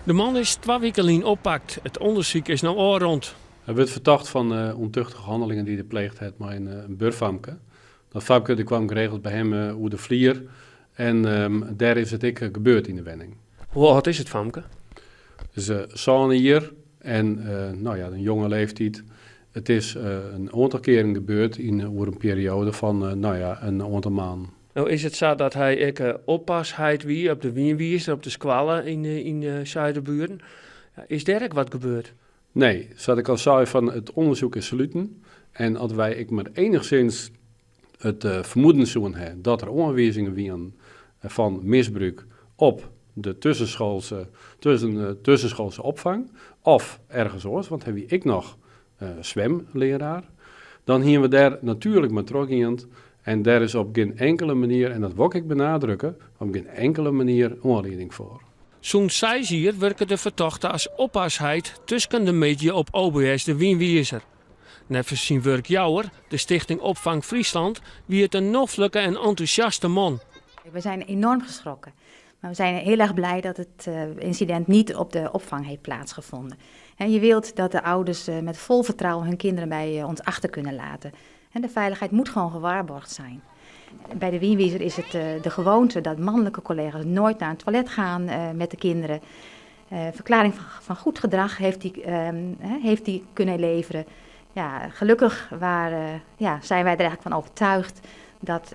De man is 2 weken lang oppakt. Het onderzoek is nou al rond. Hij werd verdacht van ontuchtige handelingen die hij pleegd heeft met een burfamke. Dat famke die kwam geregeld bij hem over de vlier. En daar is het gebeurd in de wenning. Hoe oud is het famke? Dus zo'n hier en een jonge leeftijd. Het is een aantal keren gebeurd over een periode van een aantal maanden. Nou is het zo dat hij oppasheid wie op de wienwies, op de squallen in Zuiderburen. Ja, is daar ook wat gebeurd? Nee, zoals ik al zei, van het onderzoek is sluiten. En als wij met enigszins het vermoeden zouden hebben dat er aanwijzingen waren van misbruik op de tussenschoolse opvang of ergens anders, want heb ik nog zwemleraar, dan hier we daar natuurlijk met teruggaan. En daar is op geen enkele manier, en dat wil ik benadrukken, op geen enkele manier aanleiding voor. Zo'n hier werken de verdachten als oppasheid tussen de media op OBS de Wienwiezer. Net voor zijn werkjouwer, de Stichting Opvang Friesland, wie het een noffelijke en enthousiaste man. We zijn enorm geschrokken. Maar we zijn heel erg blij dat het incident niet op de opvang heeft plaatsgevonden. En je wilt dat de ouders met vol vertrouwen hun kinderen bij ons achter kunnen laten. En de veiligheid moet gewoon gewaarborgd zijn. Bij de Wienwiezer is het de gewoonte dat mannelijke collega's nooit naar het toilet gaan met de kinderen. Verklaring van goed gedrag heeft hij kunnen leveren. Ja, gelukkig zijn wij er eigenlijk van overtuigd dat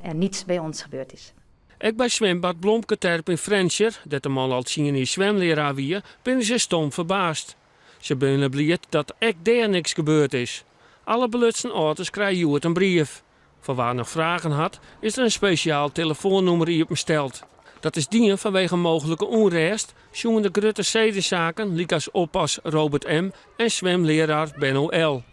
er niets bij ons gebeurd is. Ook bij zwembad Blomketerp in Frenscher, dat de man al zien in zwemleraar wie, ben ze stom verbaasd. Ze zijn blij dat ook daar niks gebeurd is. Alle belutste ouders krijgen een brief. Voor waar nog vragen had, is er een speciaal telefoonnummer die op hem stelt. Dat is dienen vanwege mogelijke onrust, jongen de grote zedenzaken, als oppas Robert M. en zwemleraar Benno L.